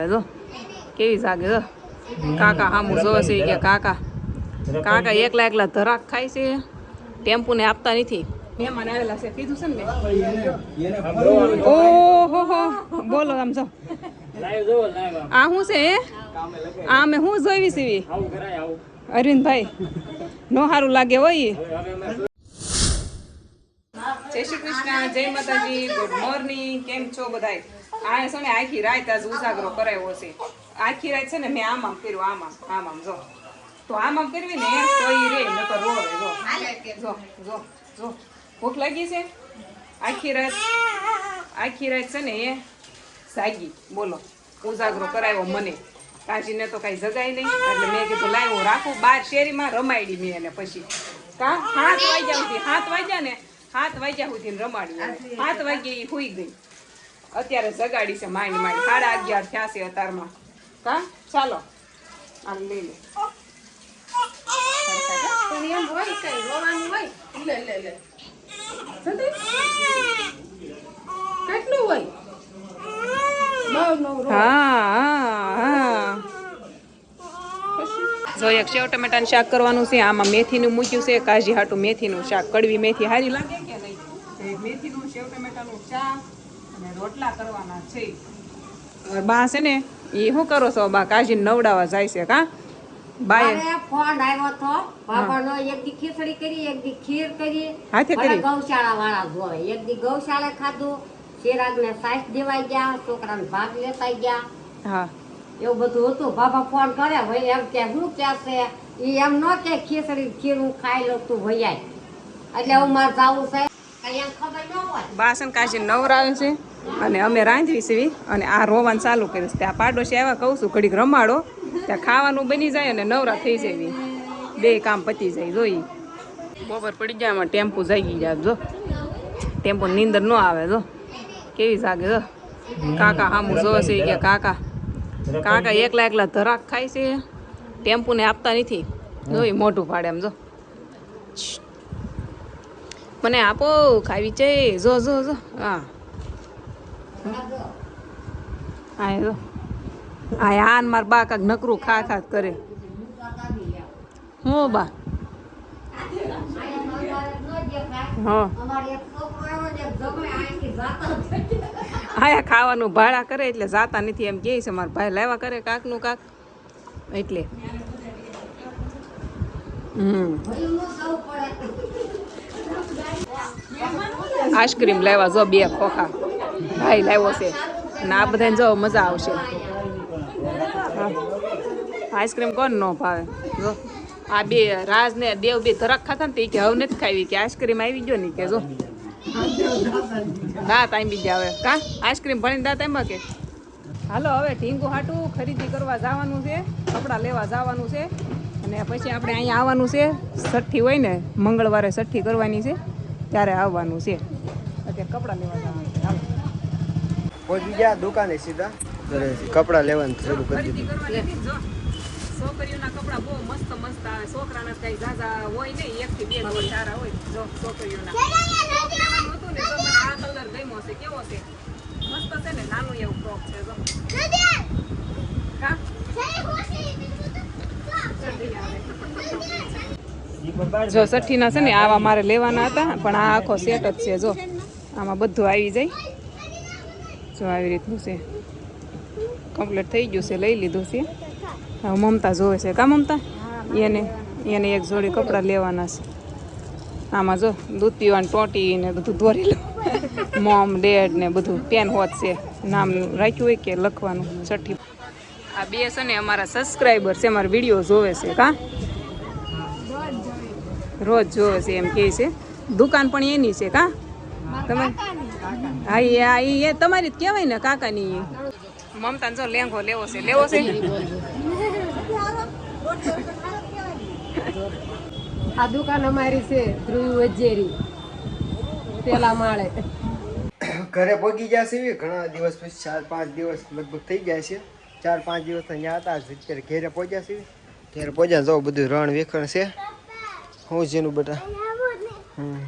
જો કેવી જાગે જો કાકા હામું જોવે છે કે કાકા કાકા એકલા એકલા ધરાક ખાય છે ટેમ્પુ ને આપતા નથી મહેમાન આવેલા છે કીધું છે ને ઓહો હો બોલો આમ જો આ શું છે આ મેં શું જોઈ સીવી અરવિંદભાઈ નો સારું લાગે હોય જય શ્રી કૃષ્ણ જય માતાજી ગુડ મોર્નિંગ કેમ છો બધાય આ છે ને આખી રાત આજ ઉજાગરો કરાવ્યો છે આખી રાત છે ને મેં આમ કર્યું આમ જો તો આમ કરવી ને તો ઈ રે ન તો રોવે જો જો જો ભૂખ લાગી છે આખી રાત છે ને એ જાગી બોલો ઉજાગરો કરાવ્યો મને કાશીને તો કઈ જગાય નહીં એટલે મેં કીધું લાવ હું રાખું બાર શેરીમાં રમાડી મેં એને પછી કા 7 વાગ્યા સુધી રમાડી 7 વાગ્યે એ હુઈ ગઈ અત્યારે જગાડી છે માંડ 11:30 થયા છે અત્યારમાં કા ચાલો આમ લઈ લે એમ હોય કઈ રોવાનું હોય લે કેટલું હોય હા જો એક સેવ ટમેટાનું શાક કરવાનું છે આમાં મેથીનું મૂક્યું છે કાજી હાટું મેથીનું શાક કડવી મેથી હારી લાગે કે નહીં મેથીનું સેવ ટમેટાનું શાક અને રોટલા કરવાના છે બા છે ને એ શું કરો છો બા કાજી નવડાવવા જાય છે કા બાય ફોન આવ્યો તો બાબાનો એક દી ખીચડી કરી એક દી ખીર કરી હાથે કરી ગૌશાળા વાળા જોવે એક દી ગૌશાળા ખાધું ચિરાગને સાઈસ દેવાઈ ગયા છોકરાને ભાગ લેતા ગયા હા એવું બધું હતું બાબા ફોન કરે ભાઈ એમ કે શું કહેશે એ એમ ન કે ખીચડી ખીરું ખાઈ લો તું ભૈયા એટલે હું મારે જાવું છે કઈ એમ ખબર ન હોય બાસન કાશી નવરાવે છે અને અમે રાંધવી સીવી અને આ રોવાનું ચાલુ કરીશ ત્યાં પાડોશી આવ્યા કહું છું ઘડીક રમાડો ત્યાં ખાવાનું બની જાય અને નવરા થઈ જાય બે કામ પતી જાય જોઈ બપોર પડી જાય એમાં ટેમ્પુ જાગી જાય જો ટેમ્પુ નીંદર ન આવે જો કેવી જાગે જો કાકા હામું જોવે છે કે કાકા એકલા એકલા ધરાક ખાય છે ટેમ્પુ ને આપતા નથી જોઈ મોઢું ફાડે એમ જો મને આપો ખાવી છે જો જો જો હા જો આન માર બા કાક નકરું ખા કરે હું બા હા ખાવાનું ભાડા કરે એટલે જાતા નથી એમ કહે છે મારા ભાઈ લાવ્યા કરે કાકનું કાક એટલે આઈસ્ક્રીમ લાવ્યા જો 2 ખોખા ભાઈ લાવ્યો છે અને આ બધાને જો મજા આવશે આઈસ્ક્રીમ કોણ ન ભાવે જો આ બે રાજ ને દેવ બે ધરાક ખાતા ને કે હવે નથી ખાવી કે આઈસ્ક્રીમ આવી ગયો ને કે જો દાંત આંબી જાય હવે કા આઈસ્ક્રીમ ભણીને દાંત આંબા કે હાલો હવે ઢીંગુ હાટું ખરીદી કરવા જવાનું છે કપડાં લેવા જવાનું છે અને પછી આપણે અહીંયા આવવાનું છે છઠ્ઠી હોય ને મંગળવારે છઠ્ઠી કરવાની છે ત્યારે આવવાનું છે અત્યારે કપડાં લેવા જવાનું છે હાલો પહોંચી ગયા દુકાને સીધા કપડાં લેવાનું શરૂ કરી દીધું છોકરીઓના કપડાં બહુ મસ્ત આવે છોકરાના કઈ ઝાઝા હોય ને 1 થી 2 જોડી સારા હોય જો છોકરીઓના હતું ને તો મને આ કલર ગમ્યો છે કેવો છે મસ્ત છે ને નાનું એવું ફ્રોક છે જો જો છઠ્ઠીના છે ને આવા મારે લેવાના હતા પણ આ આખો સેટ જ છે જો આમાં બધું આવી જાય જો આવી રીતનું છે કમ્પ્લીટ થઈ ગયું છે લઈ લીધું છે હવે મમતા જોવે છે કા મમતા એને એક જોડી કપડાં લેવાના છે આમાં જો દૂધ પીવાની ટોટી ને બધું દોરી લો મોમ ડેડ ને બધું પેન હોત છે નામ રાખ્યું હોય કે લખવાનું છઠ્ઠી આ બે છે ને અમારા સબસ્ક્રાઈબર છે અમારા વિડીયો જોવે છે કા રોજ જોવે છે એમ કહે છે દુકાન પણ એની છે કા તમે હા એ તમારી જ કહેવાય ને કાકાની મમતા જો લેંઘો લેવો છે આ દુકાન અમારી છે ધ્રુવ વજેરી પેલા માળે ઘરે પહોંચી ગયા છે ઘણા દિવસ પછી 4-5 દિવસ લગભગ થઈ ગયા છે 4-5 દિવસ અહીંયા હતા અત્યારે ઘેરે પહોંચ્યા છે ઘેરે પહોંચ્યા જો બધું રણ વેખણ છે હું જેનું બેટા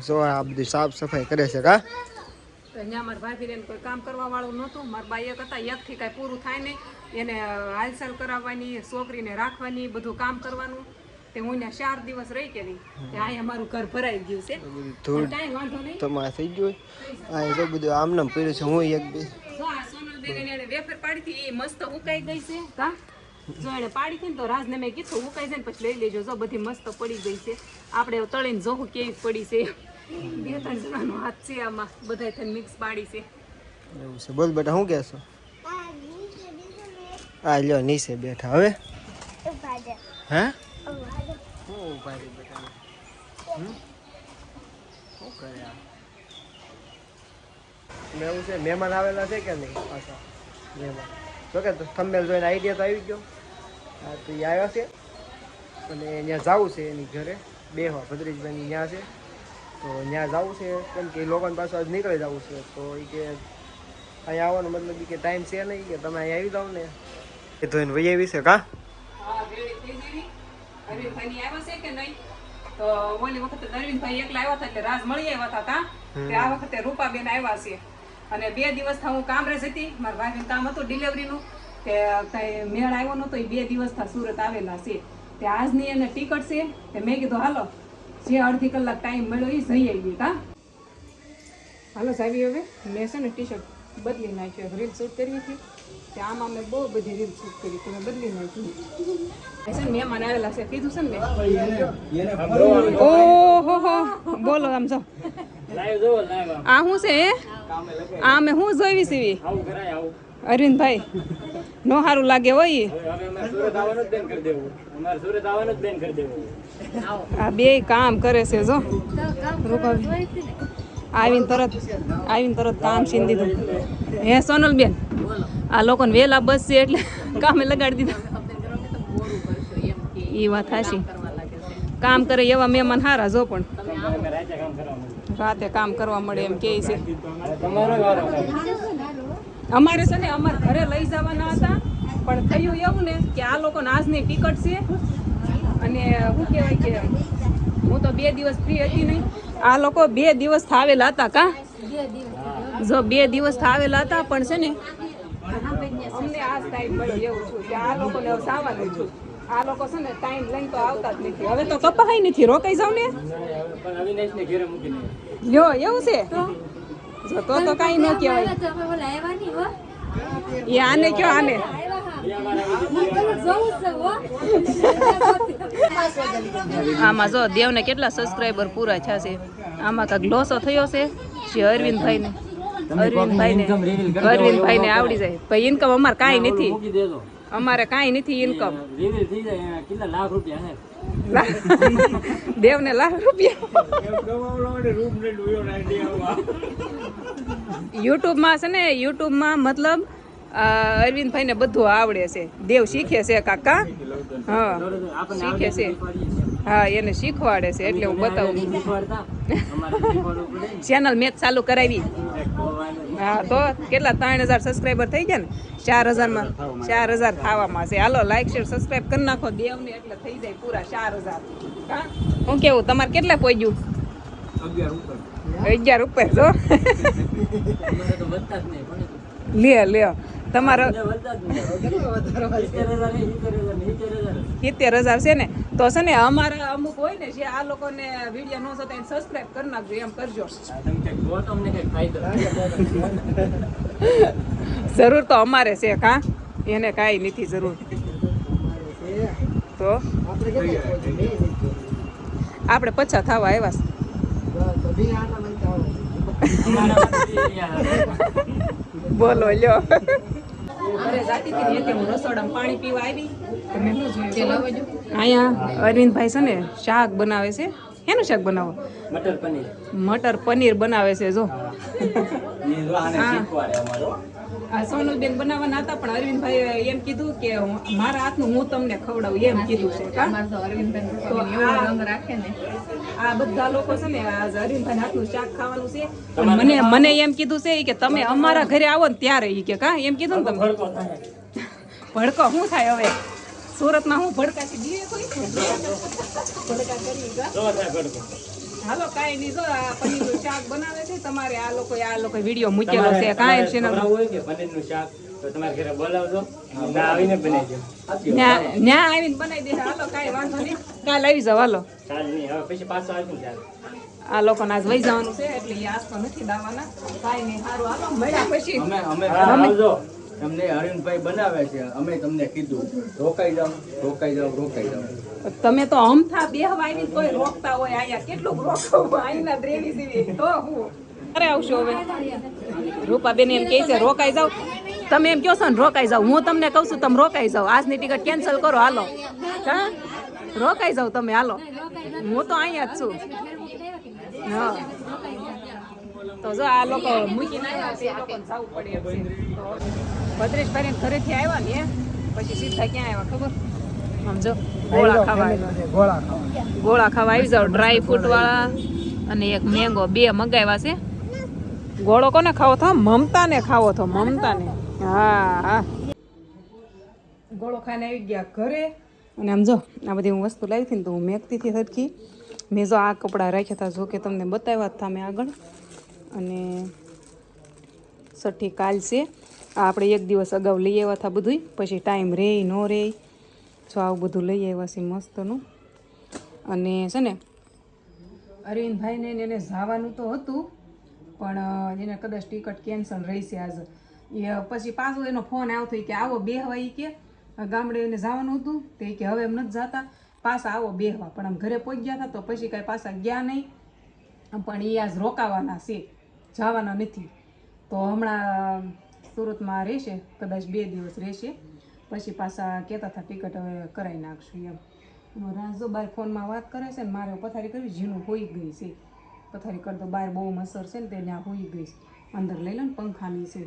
જો આ બધું સાફ સફાઈ કરે છે કા અહીંયા મારા ભાભીને કોઈ કામ કરવા વાળું નહોતું મારા બાઈ એક હતા એકથી કાંઈ પૂરું થાય નહીં એને હાલચાલ કરાવવાની, છોકરીને રાખવાની, બધું કામ કરવાનું. તે હું ત્યાં 4 દિવસ રહી કે નહીં તે અહીંયા મારું ઘર ભરાઈ ગયું છે. ધૂળ કાંઈ વાંધો નહીં. તમારે થઈ ગયું આ તો બધું આમનામ પડ્યું છે. હું એક બે જો આ સોનલબેન એને વેફર પાડી હતી એ મસ્ત ઉકાઈ ગઈ છે. કા જો એને પાડી હતી ને તો રાજને મેં કીધું ઉકાઈ જાય ને પછી લઈ લેજો. જો બધી મસ્ત પડી ગઈ છે. આપણે તળીને જોવું કેવી પડી છે. 2-3 જણાનો હાથ છે આમાં, બધાય થઈને મિક્સ પાડી છે. એવું છે. બોલ બેટા શું કહેશો? આ લ્યો નીચે બેઠા હવે હે હું ઉભા રહી બેટા શું કરે આ? એવું છે મહેમાન આવેલા છે કે નહીં પાછા મહેમાન? જો કે થંબનેલ જોઈને આઈડિયા તો આવી ગયો. હા તો એ આવ્યા છે અને ત્યાં જવું છે એની ઘરે બેહવા. ભદ્રેશભાઈની ત્યાં છે તો ત્યાં જવું છે કેમ કે એ લોકોને પાછું આજ નીકળી જવું છે. તો એ કે અહીંયા આવવાનો મતલબ કે ટાઈમ છે નહીં કે તમે અહીંયા આવી જાઓ ને એ ધોઈને વહી આવી છે કા? હા, રેડી થઈ જેવી. અરવિંદભાઈની આવ્યા છે કે નહીં? તો ઓલી વખતે અરવિંદભાઈ એકલા આવ્યા હતા એટલે રાજ મળી આવ્યા હતા કા? તે આ વખતે રૂપાબેન આવ્યા છે અને 2 દિવસ હું કામરેજ હતી. મારા ભાઈનું કામ હતું ડિલિવરીનું તે કઈ મેળ આવ્યો નતો. એ 2 દિવસ સુરત આવેલા છે. તે આજની એને ટિકિટ છે તે મેં કીધું હાલો જે અડધી કલાક ટાઈમ મળ્યો એ જઈ આવી કા? હાલો સાહેબ હવે મેં છે ને ટી શર્ટ બદલી નાખ્યો. રીલ શૂટ કરવી હતી તે આમાં મેં બહુ બધી રીલ શૂટ કરી તો મેં બદલી નાખી. છે ને મહેમાન આવેલા છે કીધું છે ને મેં. ઓહો હો બોલો આમ જો આ શું છે આ મેં શું જોઈવી સીવી અરવિંદભાઈ નો સારું લાગે હોય આ બે કામ કરે છે જો આવીને તરત કામ છીન દીધું. હે સોનલબેન આ લોકોને વેલા બસ છે એટલે કામે લગાડી દીધા. એ વાત હાશી કામ કરે એવા મહેમાન હારા જો પણ રાતે કામ કરવા મળે એમ કે છે. અમારે છે ને અમારે ઘરે લઈ જવાના હતા પણ થયું એવું ને કે આ લોકોને આજની ટિકિટ છે અને શું કહેવાય કે હું તો 2 દિવસ ફ્રી હતી નહીં. આ લોકો 2 દિવસ આવેલા હતા કા? જો 2 દિવસ આવેલા હતા પણ છે ને અમને આ ટાઈમ મળ્યો એવું છું કે આ લોકોને હવે આવવાનું છું. આ લોકો છે ને ટાઈમ લઈને તો આવતા જ નથી. હવે તો કપાય નથી રોકાઈ જાવ ને લ્યો એવું છે જો તો કાંઈ ન કહેવાય. એ આને કયો આને આમાં જો દેવને કેટલા સબસ્ક્રાઈબર પૂરા થયા છે. આમાં કાંઈક લોસો થયો છે જે અરવિંદભાઈને આવડી જાય. ભાઈ ઇન્કમ અમારે કાંઈ નથી. અમારે કાંઈ નથી ઇન્કમ. દેવને ₹1,00,000 યુટ્યુબમાં છે ને યુટ્યુબમાં મતલબ અરવિંદભાઈ ને બધું આવડે છે. દેવ શીખે છે કાકા. હા શીખે છે. હા એને શીખવાડે છે એટલે હું બતાવું. ચેનલ મેચ ચાલુ કરાવી. હા તો કેટલા 3000 સબસ્ક્રાઈબર થઈ ગયા ને 4000માં 4000 થવામાં છે. હાલો લાઈક શેર સબસ્ક્રાઈબ કરી નાખો દેવને એટલે થઈ જાય પૂરા 4000. હું કેવું તમારે કેટલા પહોંચ્યું? 11 ઉપર જો લે તમારો 70,000 છે ને તો છે ને અમારા અમુક હોય ને જે આ લોકોને વિડીયો ન જોતા એને સબસ્ક્રાઇબ કરી નાખજો એમ કરજો. જરૂર તો અમારે છે કા એને કાંઈ નથી જરૂર. તો આપણે 50 થવા આવ્યા બોલો લ્યો અરે જાતી હતી એટલે હું રસોડામાં પાણી પીવા આવી તો મેં શું જોયું અહીંયા અરવિંદભાઈ છે ને શાક બનાવે છે. શેનું શાક બનાવો? મટર પનીર બનાવે છે. જો આ સોનલબેન બનાવવાના હતા પણ અરવિંદભાઈ એમ કીધું કે મારા હાથનું હું તમને ખવડાવું એમ કીધું છે. આ બધા લોકો છે ને અરવિંદભાઈ હાથનું શાક ખાવાનું છે પણ મને એમ કીધું છે કે તમે અમારા ઘરે આવો ને ત્યારે ઈ કે કા એમ કીધું ને તમે ભડકો શું થાય હવે સુરતમાં હું ભડકાથી દીએ કોઈ ભડકા કરી હાલો કાંઈ નહીં. જો આ પનીરનું શાક બનાવે છે તમારે આ લોકો વિડીયો મૂકેલો છે કાંઈ ચેનલ તો તમારે ઘરે બોલાવજો ના આવીને બનાવી દો ન્યા આવીને બનાવી દે હાલો કાંઈ વાંધો નહીં કાલ આવી જાવ હાલો કાલ નહીં હવે પછી પાછો આવીને ત્યારે આ લોકોને આજ વહી જવાનું છે એટલે એ આજ તો નથી દાવાના કાંઈ નહીં સારું હાલો મળ્યા પછી અમે આવજો તમને અરવિંદભાઈ બનાવે છે અમે તમને કીધું રોકાઈ જાઓ તમે તો અમથા બેહવા આવીને કોઈ રોકતા હોય અહીંયા કેટલું રોકવું અહીંના દ્રેવી સીવી તો હું અરે આવશો હવે રૂપાબેન એમ કહે છે રોકાઈ જાવ તમે એમ કહો છો ને રોકાઈ જાવ હું તમને કહું છું તમે રોકાઈ જાવ આજની ટિકિટ કેન્સલ કરો હાલો હા રોકાઈ જાવ તમે હાલો હું તો અહીંયા જ છું હા તો જો આ લોકો મૂકીને આવ્યા છે આ લોકોને જવું પડે એમ છે તો ભદ્રેશભાઈ ઘરેથી આવ્યા ને પછી સીધા ક્યાં આવ્યા ખબર સમજો ગોળા ખાવા આવ્યા ગોળા ખાવા આવી જાવ ડ્રાય ફ્રૂટ વાળા અને એક મેંગો બે મગાવ્યા છે ગોળો કોને ખાવો થો મમતા ને ખાવો થો મમતા ને હા હા ગોળો ખાઈને આવી ગયા ઘરે અને આમ જો આ બધી હું વસ્તુ લાવી હતી ને તો હું મેકતી હતી સરખી મેં જો આ કપડાં રાખ્યા હતા જો કે તમને બતાવ્યા હતા મેં આગળ અને છઠ્ઠી કાલ છે આ આપણે એક દિવસ અગાઉ લઈ આવ્યા હતા બધું પછી ટાઈમ રહે ન રહે જો આવું બધું લઈ આવ્યા છે મસ્તનું અને છે ને અરવિંદભાઈને એને જવાનું તો હતું પણ એને કદાચ ટિકિટ કેન્સલ રહી છે આજે એ પછી પાછો એનો ફોન આવતો કે આવો બેહવા એ કે ગામડે એને જવાનું હતું તે કે હવે એમ નથી જતા પાછા આવો બેહવા પણ આમ ઘરે પહોંચી ગયા હતા તો પછી કાંઈ પાછા ગયા નહીં પણ એ આજ રોકાવાના છે જવાના નથી તો હમણાં સુરતમાં રહેશે કદાચ 2 દિવસ રહેશે પછી પાછા કહેતા હતા ટિકિટ હવે કરાવી નાખશું એમ રાજો બાર ફોનમાં વાત કરે છે ને મારે પથારી કરવી ઝીણું હોઈ ગઈ છે પથારી કરતો બહાર બહુ મસર છે ને તે ત્યાં હોઈ ગઈ અંદર લઈ લો ને પંખાની છે